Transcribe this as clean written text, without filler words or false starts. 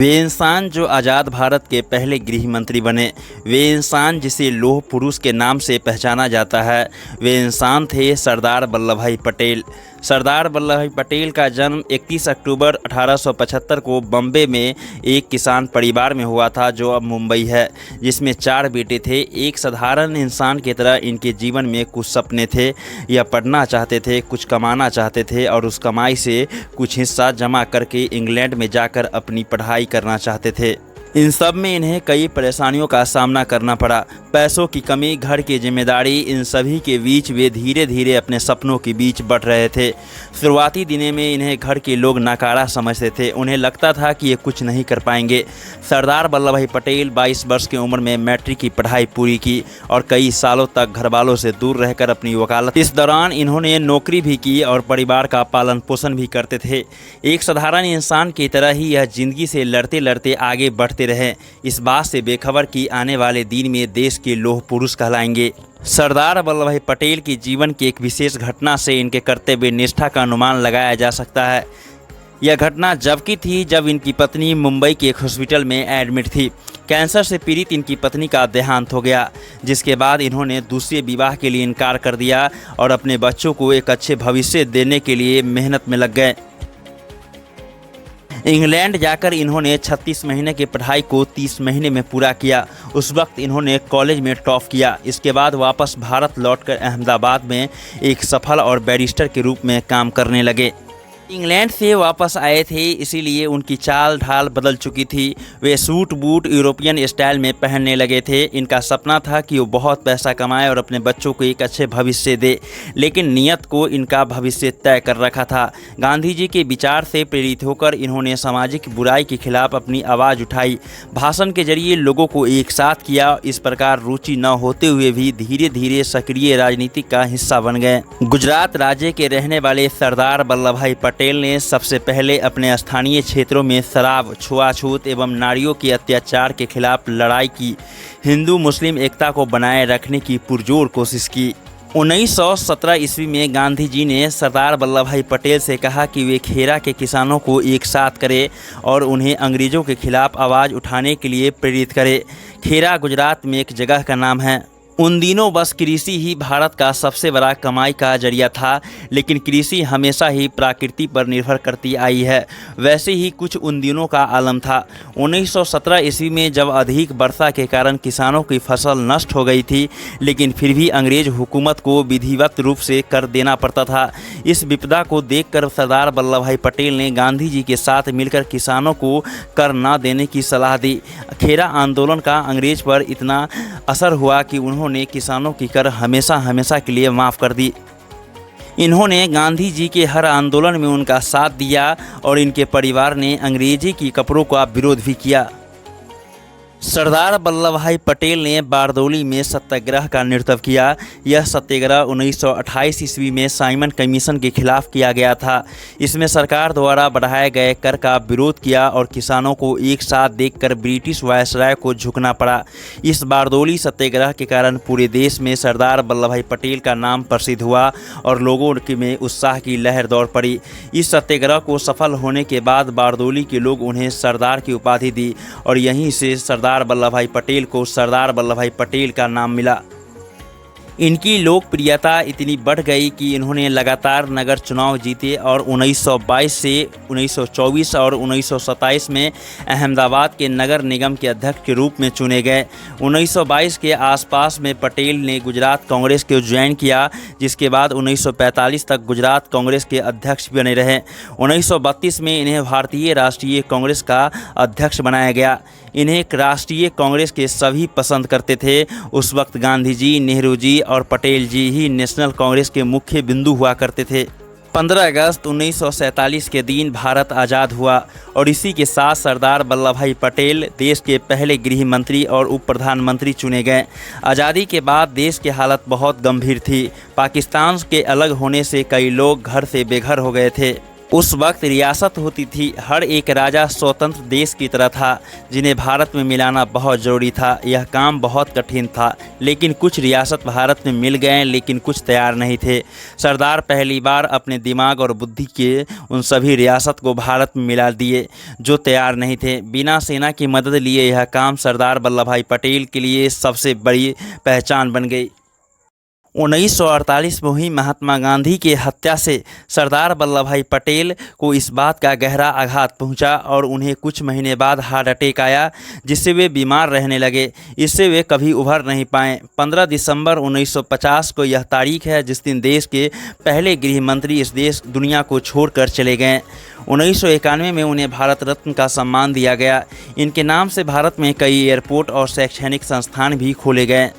वे इंसान जो आज़ाद भारत के पहले गृह मंत्री बने, वे इंसान जिसे लौह पुरुष के नाम से पहचाना जाता है, वे इंसान थे सरदार वल्लभ भाई पटेल। सरदार वल्लभ भाई पटेल का जन्म 31 अक्टूबर 1875 को बम्बे में एक किसान परिवार में हुआ था जो अब मुंबई है, जिसमें 4 बेटे थे। एक साधारण इंसान की तरह इनके जीवन में कुछ सपने थे। यह पढ़ना चाहते थे, कुछ कमाना चाहते थे और उस कमाई से कुछ हिस्सा जमा करके इंग्लैंड में जाकर अपनी पढ़ाई करना चाहते थे। इन सब में इन्हें कई परेशानियों का सामना करना पड़ा। पैसों की कमी, घर की जिम्मेदारी, इन सभी के बीच वे धीरे धीरे अपने सपनों के बीच बढ़ रहे थे। शुरुआती दिनों में इन्हें घर के लोग नकारा समझते थे। उन्हें लगता था कि ये कुछ नहीं कर पाएंगे। सरदार वल्लभ भाई पटेल 22 वर्ष की उम्र में मैट्रिक की पढ़ाई पूरी की और कई सालों तक घर वालों से दूर रहकर अपनी वकालत। इस दौरान इन्होंने नौकरी भी की और परिवार का पालन पोषण भी करते थे। एक साधारण इंसान की तरह ही यह जिंदगी से लड़ते लड़ते आगे बढ़ते रहे, इस बात से बेखबर कि आने वाले दिन में देश के लौह पुरुष कहलाएंगे। सरदार वल्लभ भाई पटेल की जीवन की एक विशेष घटना से इनके कर्तव्य निष्ठा का अनुमान लगाया जा सकता है। यह घटना जब की थी जब इनकी पत्नी मुंबई के एक हॉस्पिटल में एडमिट थी। कैंसर से पीड़ित इनकी पत्नी का देहांत हो गया, जिसके बाद इन्होंने दूसरे विवाह के लिए इनकार कर दिया और अपने बच्चों को एक अच्छे भविष्य देने के लिए मेहनत में लग गए। इंग्लैंड जाकर इन्होंने 36 महीने की पढ़ाई को 30 महीने में पूरा किया। उस वक्त इन्होंने कॉलेज में टॉप किया। इसके बाद वापस भारत लौटकर अहमदाबाद में एक सफल और बैरिस्टर के रूप में काम करने लगे। इंग्लैंड से वापस आए थे, इसीलिए उनकी चाल ढाल बदल चुकी थी। वे सूट बूट यूरोपियन स्टाइल में पहनने लगे थे। इनका सपना था कि वो बहुत पैसा कमाए और अपने बच्चों को एक अच्छे भविष्य दे, लेकिन नियत को इनका भविष्य तय कर रखा था। गांधी जी के विचार से प्रेरित होकर इन्होंने सामाजिक बुराई के खिलाफ अपनी आवाज़ उठाई, भाषण के जरिए लोगों को एक साथ किया। इस प्रकार रुचि न होते हुए भी धीरे धीरे सक्रिय राजनीति का हिस्सा बन गए। गुजरात राज्य के रहने वाले सरदार वल्लभ भाई पटेल ने सबसे पहले अपने स्थानीय क्षेत्रों में शराब, छुआछूत एवं नारियों के अत्याचार के खिलाफ लड़ाई की। हिंदू मुस्लिम एकता को बनाए रखने की पुरजोर कोशिश की। 1917 ईस्वी में गांधी जी ने सरदार वल्लभ भाई पटेल से कहा कि वे खेरा के किसानों को एक साथ करें और उन्हें अंग्रेज़ों के खिलाफ आवाज़ उठाने के लिए प्रेरित करें। खेरा गुजरात में एक जगह का नाम है। उन दिनों बस कृषि ही भारत का सबसे बड़ा कमाई का जरिया था, लेकिन कृषि हमेशा ही प्रकृति पर निर्भर करती आई है। वैसे ही कुछ उन दिनों का आलम था। 1917 ईस्वी में जब अधिक वर्षा के कारण किसानों की फसल नष्ट हो गई थी, लेकिन फिर भी अंग्रेज हुकूमत को विधिवत रूप से कर देना पड़ता था। इस विपदा को देखकर सरदार वल्लभ भाई पटेल ने गांधी जी के साथ मिलकर किसानों को कर न देने की सलाह दी। खेरा आंदोलन का अंग्रेज पर इतना असर हुआ कि उन्होंने किसानों की कर हमेशा के लिए माफ़ कर दी। इन्होंने गांधी जी के हर आंदोलन में उनका साथ दिया और इनके परिवार ने अंग्रेजी की कपड़ों का विरोध भी किया। सरदार वल्लभ भाई पटेल ने बारदौली में सत्याग्रह का नेतृत्व किया। यह सत्याग्रह 1928 ईस्वी में साइमन कमीशन के खिलाफ किया गया था। इसमें सरकार द्वारा बढ़ाए गए कर का विरोध किया और किसानों को एक साथ देखकर ब्रिटिश वायसराय को झुकना पड़ा। इस बारदौली सत्याग्रह के कारण पूरे देश में सरदार वल्लभ भाई पटेल का नाम प्रसिद्ध हुआ और लोगों में उत्साह की लहर दौड़ पड़ी। इस सत्याग्रह को सफल होने के बाद बारदौली के लोग उन्हें सरदार की उपाधि दी और यहीं से सरदार वल्लभ भाई पटेल को सरदार वल्लभ भाई पटेल का नाम मिला। इनकी लोकप्रियता इतनी बढ़ गई कि इन्होंने लगातार नगर चुनाव जीते और 1922 से 1924 और 1927 में अहमदाबाद के नगर निगम के अध्यक्ष के रूप में चुने गए। 1922 के आसपास में पटेल ने गुजरात कांग्रेस को ज्वाइन किया, जिसके बाद 1945 तक गुजरात कांग्रेस के अध्यक्ष बने रहे। 1932 में इन्हें भारतीय राष्ट्रीय कांग्रेस का अध्यक्ष बनाया गया। इन्हें राष्ट्रीय कांग्रेस के सभी पसंद करते थे। उस वक्त गांधी जी, नेहरू जी और पटेल जी ही नेशनल कांग्रेस के मुख्य बिंदु हुआ करते थे। 15 अगस्त 1947 के दिन भारत आज़ाद हुआ और इसी के साथ सरदार वल्लभ भाई पटेल देश के पहले गृह मंत्री और उप प्रधानमंत्री चुने गए। आज़ादी के बाद देश की हालत बहुत गंभीर थी। पाकिस्तान के अलग होने से कई लोग घर से बेघर हो गए थे। उस वक्त रियासत होती थी, हर एक राजा स्वतंत्र देश की तरह था, जिन्हें भारत में मिलाना बहुत ज़रूरी था। यह काम बहुत कठिन था, लेकिन कुछ रियासत भारत में मिल गए, लेकिन कुछ तैयार नहीं थे। सरदार पहली बार अपने दिमाग और बुद्धि के उन सभी रियासत को भारत में मिला दिए जो तैयार नहीं थे। बिना सेना की मदद लिए यह काम सरदार वल्लभ भाई पटेल के लिए सबसे बड़ी पहचान बन गई। 1948 में हुई महात्मा गांधी की हत्या से सरदार वल्लभ भाई पटेल को इस बात का गहरा आघात पहुंचा और उन्हें कुछ महीने बाद हार्ट अटैक आया, जिससे वे बीमार रहने लगे। इससे वे कभी उभर नहीं पाए। 15 दिसंबर 1950 को यह तारीख है जिस दिन देश के पहले गृह मंत्री इस दुनिया को छोड़कर चले गए। 1991 में उन्हें भारत रत्न का सम्मान दिया गया। इनके नाम से भारत में कई एयरपोर्ट और शैक्षणिक संस्थान भी खोले गए।